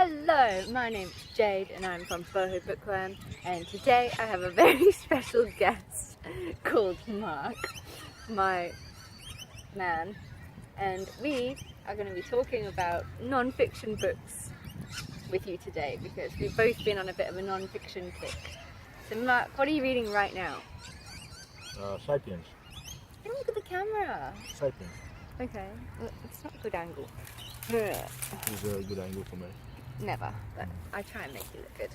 Hello, my name's Jade and I'm from Barefoot Bookworm, and today I have a very special guest called Mark, my man, and we are going to be talking about non-fiction books with you today because we've both been on a bit of a non-fiction kick. So Mark, what are you reading right now? Sapiens. Don't look at the camera. Sapiens. Okay, well, it's not a good angle. It's a good angle for me. Never, but I try and make you look good.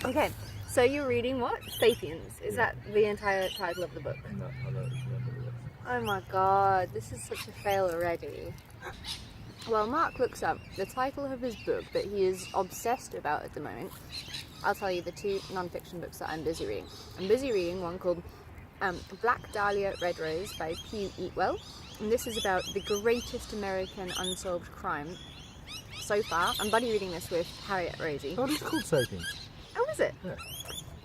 Okay, so you're reading what? Sapiens. Is that the entire title of the book? No, I don't remember that. Oh my god, this is such a fail already. Well, Mark looks up the title of his book that he is obsessed about at the moment. I'll tell you the two non-fiction books that I'm busy reading. I'm busy reading one called Black Dahlia, Red Rose by Eatwell. And this is about the greatest American unsolved crime so far. I'm buddy reading this with Harriet Rosie. Oh, it's called Sapiens. Oh, is it? Yeah.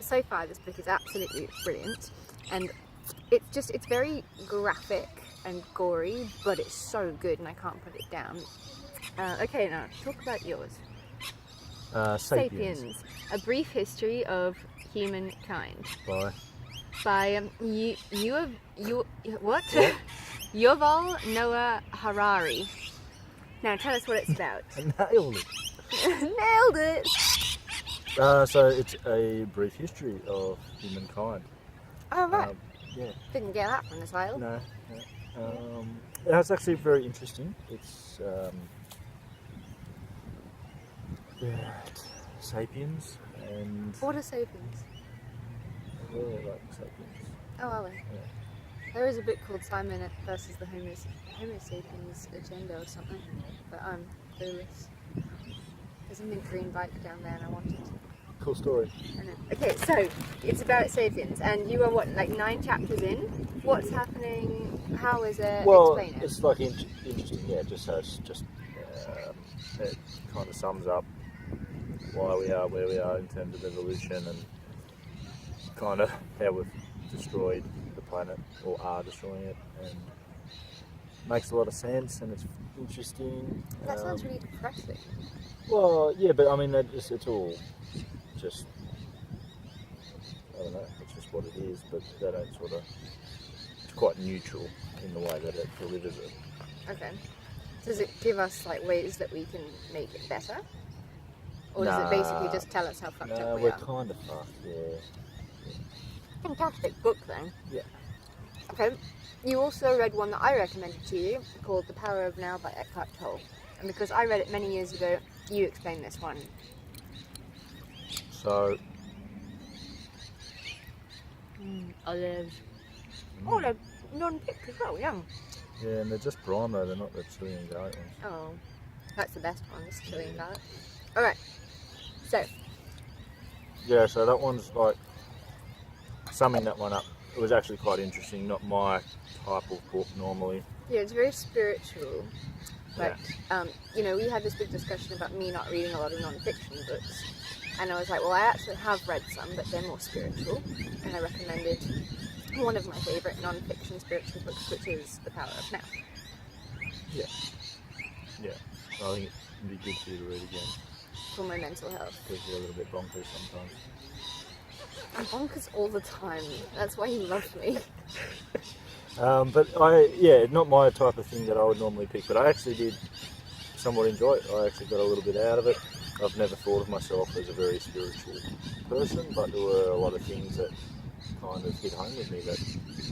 So far, this book is absolutely brilliant. And it's very graphic and gory, but it's so good and I can't put it down. Okay, now talk about yours. Sapiens. A Brief History of Humankind. By Yuval Noah Harari. Now tell us what it's about. Nailed it. Nailed it! So it's a brief history of humankind. Oh, right. Yeah. Didn't get that from the title. No. It's actually very interesting. It's Sapiens and What are Sapiens? yeah, like Sapiens. Oh, are we? Yeah. There is a book called Simon versus the Homo Sapiens Agenda or something, but I'm clueless. There's a mint green bike down there and I want it. Cool story. I know. Okay, so it's about Sapiens, and you are what, like 9 chapters in? What's happening? How is it? Well, Explain it. it's like interesting, yeah. It kind of sums up why we are where we are in terms of evolution and kind of how we've destroyed the planet or are destroying it, and makes a lot of sense and it's interesting. That sounds really depressing. Well, yeah, but I mean, it's all just, I don't know, it's just what it is, but they don't sort of, it's quite neutral in the way that it delivers it. Okay. Does it give us like ways that we can make it better? Or does it basically just tell us how fucked up we we're are? kind of fucked, yeah. Fantastic book then. Yeah. Okay. You also read one that I recommended to you called The Power of Now by Eckhart Tolle. And because I read it many years ago, you explain this one. So... Olives. Oh, they're non-picked as well, yeah. Yeah, and they're just brine though, they're not the chili and garlic ones. Oh, that's the best one, is chili and garlic. Alright, so. Yeah, so that one's like, summing that one up, it was actually quite interesting, not my type of book normally. Yeah, it's very spiritual. But, you know, we had this big discussion about me not reading a lot of non-fiction books. And I was like, well, I actually have read some, but they're more spiritual. And I recommended one of my favourite non-fiction spiritual books, which is The Power of Now. Yeah. Yeah. I think it'd be good for you to read again. For my mental health. Because you're a little bit bonkers sometimes. I'm bonkers all the time. That's why you love me. But not my type of thing that I would normally pick, but I actually did somewhat enjoy it. I actually got a little bit out of it. I've never thought of myself as a very spiritual person, but there were a lot of things that kind of hit home with me that,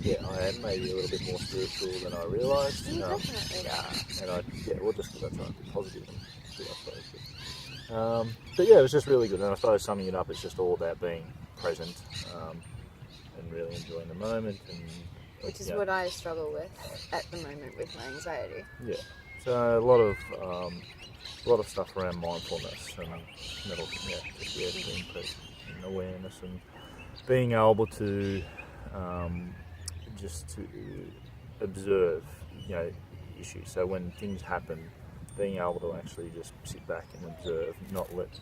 yeah, I am maybe a little bit more spiritual than I realised. You definitely are. And we'll just try and be positive and shit, I suppose. But yeah, it was just really good. And I suppose summing it up, it's just all about being present and really enjoying the moment. Which is what I struggle with at the moment with my anxiety. Yeah. So a lot of stuff around mindfulness and being present and awareness and being able to just to observe, issues. So when things happen, being able to actually just sit back and observe, not let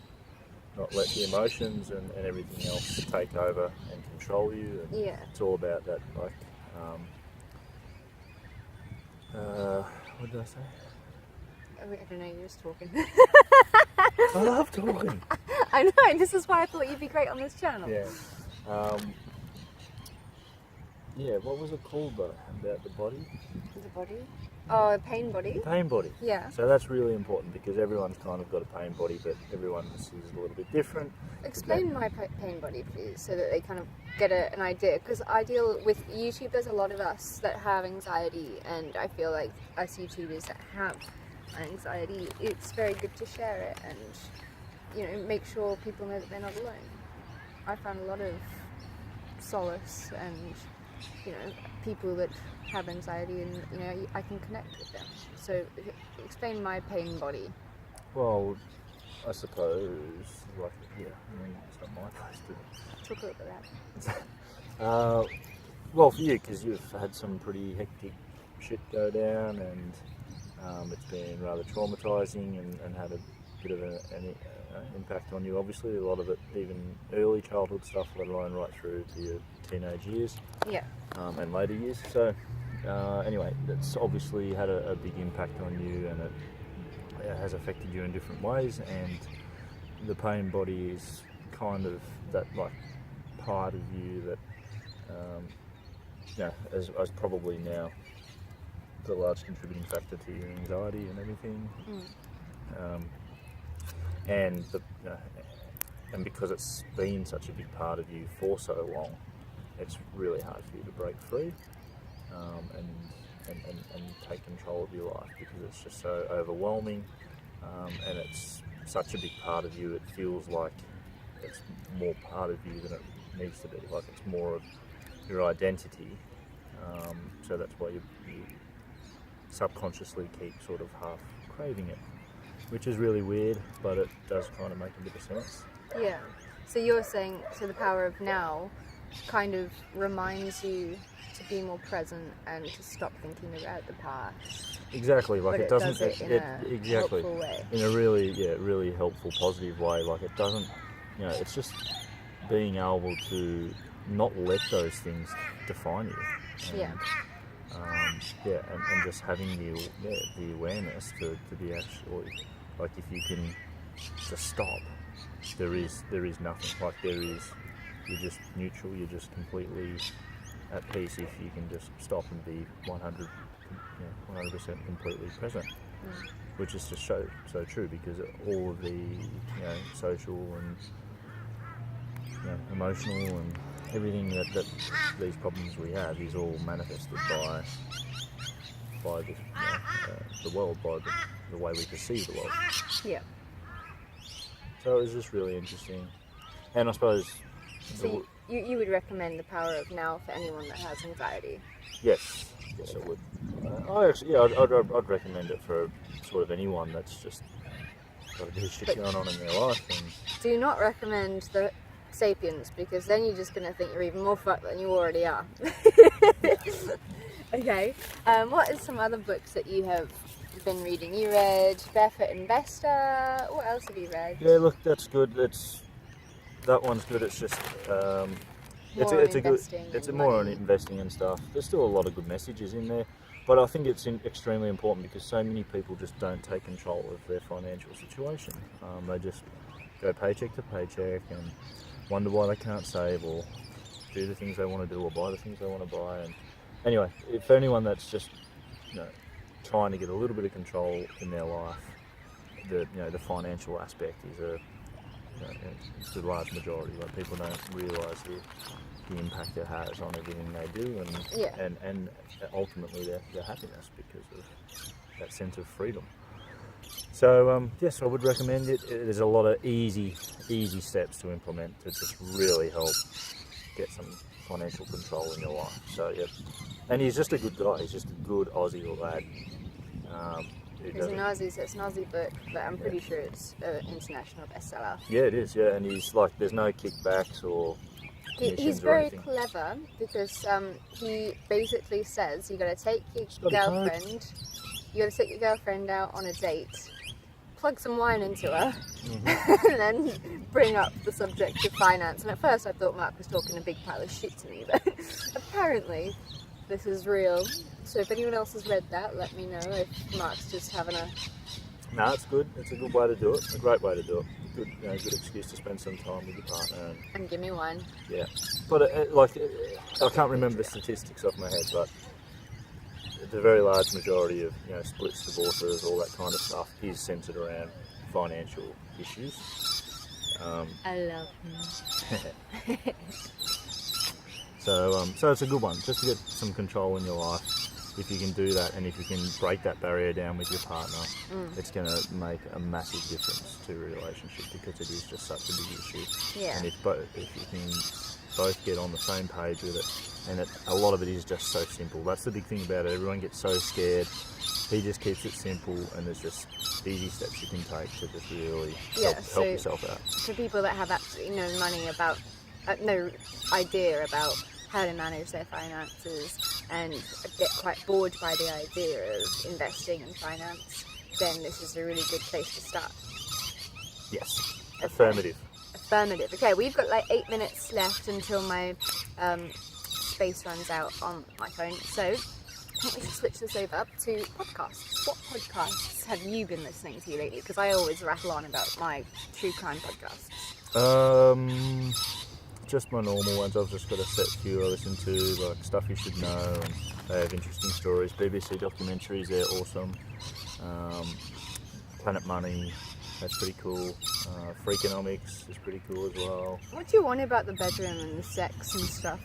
the emotions and everything else take over and control you. And it's all about that, like, what did I say? I don't know, you're just talking. I love talking. I know, this is why I thought you'd be great on this channel. Yeah. Yeah, what was it called though, about the body? The body? Oh, a pain body? Pain body. Yeah. So that's really important because everyone's kind of got a pain body, but everyone's is a little bit different. Explain my pain body, please, so that they kind of get an idea. Because I deal with YouTube, there's a lot of us that have anxiety, and I feel like us YouTubers that have anxiety, it's very good to share it and, you know, make sure people know that they're not alone. I found a lot of solace and, you know, people that have anxiety, and, you know, I can connect with them. So explain my pain body. Well, I suppose, like, yeah, I mean, it's not my place to Talk a little bit about that. Well, for you, because you've had some pretty hectic shit go down, and it's been rather traumatising and had a bit of an impact on you. Obviously, a lot of it, even early childhood stuff, let alone right through to your teenage years. Yeah. And later years. So, anyway, that's obviously had a big impact on you, and it has affected you in different ways. And the pain body is kind of that, like, part of you that, you know, as probably now the large contributing factor to your anxiety and everything. And because it's been such a big part of you for so long, it's really hard for you to break free and take control of your life, because it's just so overwhelming, and it's such a big part of you. It feels like it's more part of you than it needs to be. Like, it's more of your identity. So that's why you subconsciously keep sort of half craving it, which is really weird, but it does kind of make a bit of sense. Yeah. So you're saying, so the power of now kind of reminds you to be more present and to stop thinking about the past. Exactly. Like, but it doesn't. Does it in a exactly helpful way. In a really helpful, positive way. Like, it doesn't. You know, it's just being able to not let those things define you. And, Yeah. And just having the awareness to be actually, like, if you can just stop, there is nothing. Like, you're just neutral, you're just completely at peace if you can just stop and be 100% completely present, which is just so true, because all of the, you know, social and, you know, emotional and everything that these problems we have is all manifested by this, you know, the world, by the way we perceive the world. Yeah. So it was just really interesting, and I suppose. So you would recommend the power of now for anyone that has anxiety? Yes, I would. I'd recommend it for sort of anyone that's just got a bit of shit going on in their life. And do not recommend the Sapiens, because then you're just going to think you're even more fucked than you already are. Okay. What are some other books that you have been reading? You read Barefoot Investor. What else have you read? Yeah, look, that's good. That one's good. It's just it's more on investing and stuff. There's still a lot of good messages in there, but I think it's extremely important because so many people just don't take control of their financial situation. They just go paycheck to paycheck and wonder why they can't save or do the things they want to do or buy the things they want to buy. And anyway, for anyone that's just, you know, trying to get a little bit of control in their life, the financial aspect is it's the large majority. Like, people don't realise the impact it has on everything they do, and ultimately their happiness, because of that sense of freedom. So yes, I would recommend it. There's a lot of easy steps to implement to just really help get some financial control in your life. So yeah, and he's just a good guy. He's just a good Aussie lad. He's an Aussie, so it's an Aussie book, but I'm pretty sure it's an international bestseller. Yeah, it is. Yeah, and he's like, there's no kickbacks or he's very clever, because he basically says you got to take your girlfriend. You got to take your girlfriend out on a date, plug some wine into her, and then bring up the subject of finance. And at first I thought Mark was talking a big pile of shit to me, but apparently this is real. So if anyone else has read that, let me know if Mark's just having a No, it's good. It's a good way to do it. A great way to do it. Good, good excuse to spend some time with your partner. And give me one. Yeah, but I can't remember the statistics off my head, but the very large majority of splits, divorces, all that kind of stuff is centred around financial issues. I love him. So it's a good one, just to get some control in your life. If you can do that, and if you can break that barrier down with your partner, it's going to make a massive difference to your relationship, because it is just such a big issue. Yeah. And if you can both get on the same page with it, and a lot of it is just so simple. That's the big thing about it. Everyone gets so scared. He just keeps it simple, and there's just easy steps you can take to just really help yourself out. For people that have absolutely no no idea about how to manage their finances and get quite bored by the idea of investing in finance, then this is a really good place to start. Yes. Affirmative. Okay, we've got like 8 minutes left until my space runs out on my phone, so I think we should switch this over to podcasts. What podcasts have you been listening to lately? Because I always rattle on about my true crime podcasts. Just my normal ones. I've just got a set few I listen to, like Stuff You Should Know, and they have interesting stories. BBC documentaries, they're awesome. Planet Money, that's pretty cool. Freakonomics is pretty cool as well. What do you want about the bedroom and the sex and stuff?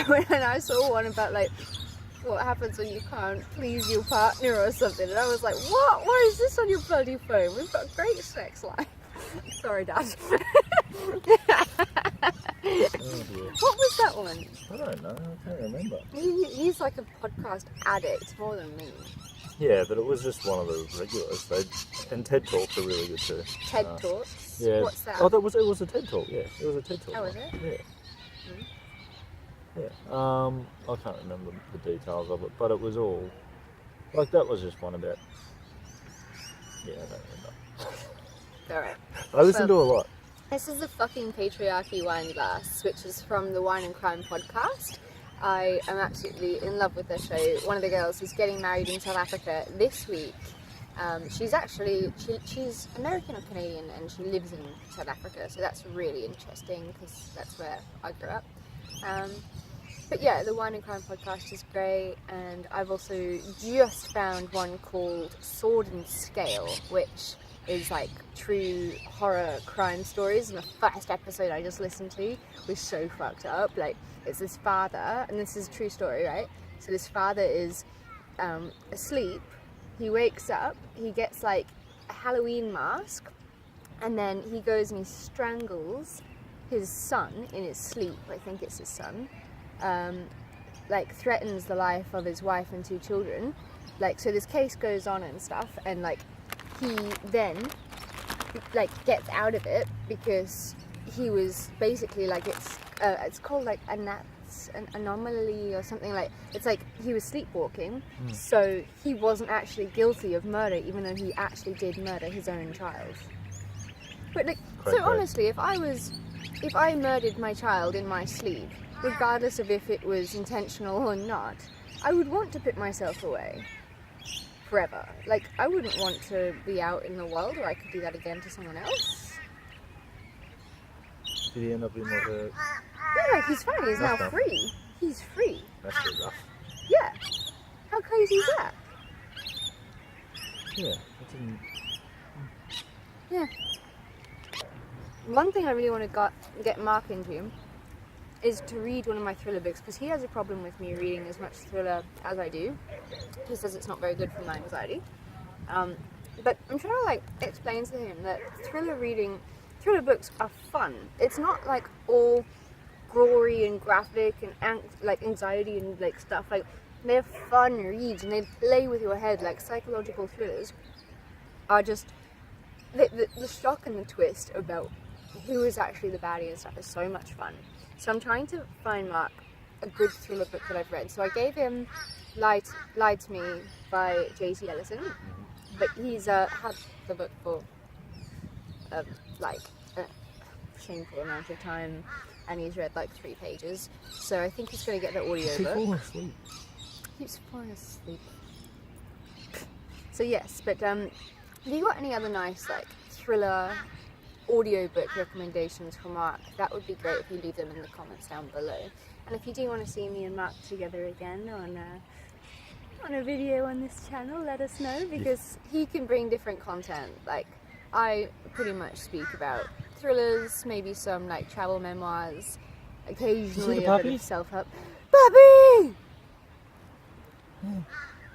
When I saw one about like what happens when you can't please your partner or something, and I was like, what? Why is this on your bloody phone? We've got a great sex life. Sorry, Dad. Oh dear. What was that one? I don't know, I can't remember. He's like a podcast addict more than me. Yeah, but it was just one of the regulars. And TED Talks are really good too. TED Talks? Yeah. What's that? Oh, it was a TED Talk, yeah. It was a TED Talk. Oh, was it? Yeah. Yeah. I can't remember the details of it, but it was all... Like, that was just one about... Yeah, I don't remember. Alright. I listen to a lot. This is the fucking patriarchy wine glass, which is from the Wine and Crime podcast. I am absolutely in love with this show. One of the girls is getting married in South Africa this week. She's American or Canadian, and she lives in South Africa, so that's really interesting because that's where I grew up. But yeah, the Wine and Crime podcast is great, and I've also just found one called Sword and Scale, which is like true horror crime stories, and the first episode I just listened to was so fucked up. Like, it's this father, and this is a true story, right? So this father is asleep, he wakes up, he gets like a Halloween mask, and then he goes and he strangles his son in his sleep. I think it's his son. Like, threatens the life of his wife and 2 children. Like, so this case goes on and stuff, and like he then like gets out of it because he was basically like it's called like an anomaly or something. Like, it's like he was sleepwalking, so he wasn't actually guilty of murder, even though he actually did murder his own child. But like, honestly, if I murdered my child in my sleep, regardless of if it was intentional or not, I would want to put myself away forever. Like, I wouldn't want to be out in the world where I could do that again to someone else. Did he end up in like a... Yeah, like, he's fine. He's now free. He's free. That's a bit rough. Yeah. How crazy is that? Yeah. Yeah. One thing I really want to get Mark into is to read one of my thriller books, because he has a problem with me reading as much thriller as I do. He says it's not very good for my anxiety. But I'm trying to like explain to him that thriller books are fun. It's not like all gory and graphic and like anxiety and like stuff. Like, they're fun reads and they play with your head. Like, psychological thrillers are just the shock and the twist about who is actually the baddie and stuff is so much fun. So I'm trying to find Mark a good thriller book that I've read. So I gave him Lie to Me by J.T Ellison, but he's had the book for like a shameful amount of time, and he's read like 3 pages. So I think he's going to get the audio book. He's falling asleep. He's falling asleep. So yes, but have you got any other nice like thriller audiobook recommendations for Mark? That would be great if you leave them in the comments down below. And if you do want to see me and Mark together again on a video on this channel, let us know, because he can bring different content. Like, I pretty much speak about thrillers, maybe some like travel memoirs, occasionally a bit of self-help. Puppy!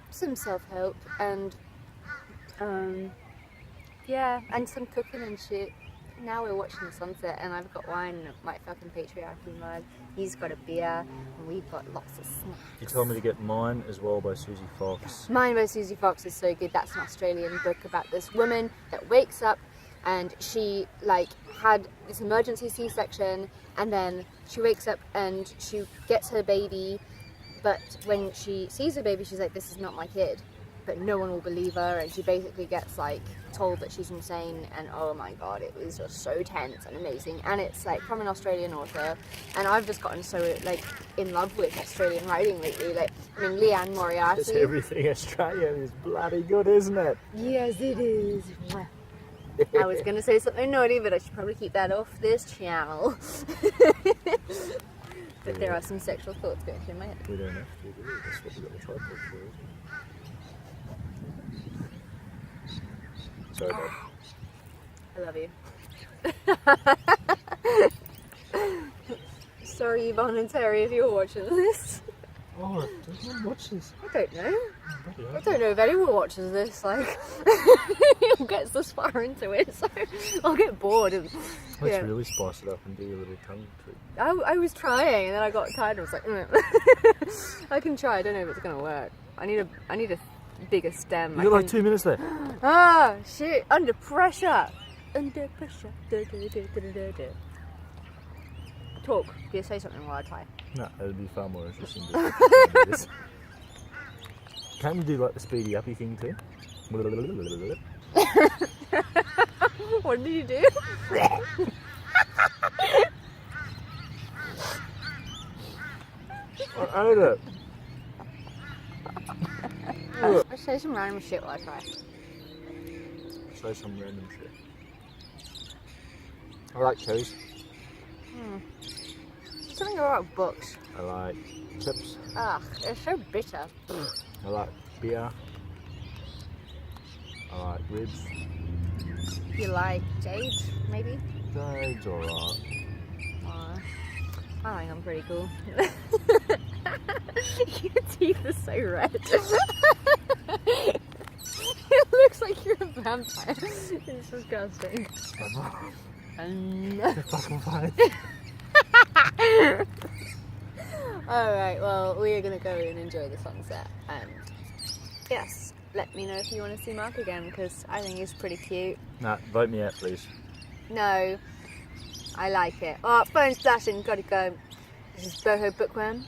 Some self-help and yeah, and some cooking and shit. Now we're watching the sunset and I've got wine and my fucking patriarchy mug. He's got a beer and we've got lots of snacks. You told me to get Mine as well by Susi Fox. Mine by Susi Fox is so good. That's an Australian book about this woman that wakes up and she like had this emergency C-section, and then she wakes up and she gets her baby, but when she sees her baby she's like, this is not my kid. But no one will believe her, and she basically gets like told that she's insane, and oh my god, it was just so tense and amazing. And it's like from an Australian author, and I've just gotten so like in love with Australian writing lately. Like, I mean, Leanne Moriarty. Just everything Australian is bloody good, isn't it? Yes, it is. I was gonna say something naughty, but I should probably keep that off this channel. But there are some sexual thoughts going through my head. We don't have to do it. That's what we got the tripod for, isn't it? Sorry, babe. I love you. Sorry, Yvonne and Terry, if you're watching this. Oh, does anyone watch this? I don't know. Oh, I don't know if anyone watches this. Like, who gets this far into it, so I'll get bored. And, let's really spice it up and do a little tongue trick. I was trying, and then I got tired. And I was like, I can try. I don't know if it's gonna work. I need a bigger stem. You got like 2 minutes left. Ah, shit! Under pressure. Under pressure. Talk. You say something while I try. No, it'd be far more interesting. Can't we do like the speedy uppy thing too? What did you do? I ate it. I say some random shit while I try. Say some random shit. I like cheese. Something about books. I like chips. Ah, they're so bitter. I like beer. I like ribs. You like jade, maybe? Jade's alright. I think I'm pretty cool. Your teeth are so red. It looks like you're a vampire. It's disgusting. They're fucking funny. Alright, well, we are going to go and enjoy the sunset. And yes, let me know if you want to see Mark again, because I think he's pretty cute. Nah, vote me out, please. No, I like it. Oh, phone's flashing, gotta go. This is Boho Bookworm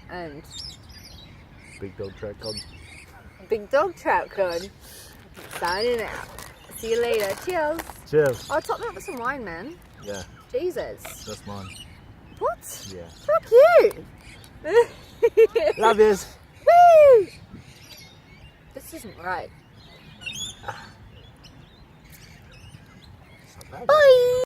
and Big Dog Track Cod. Big Dog Trout Cod. Signing out. See you later. Cheers. Cheers. Oh, top me up with some wine, man. Yeah, Jesus. that's mine. What? Yeah. Fuck you. Love yous. Woo! This isn't right. It's not bad. Bye.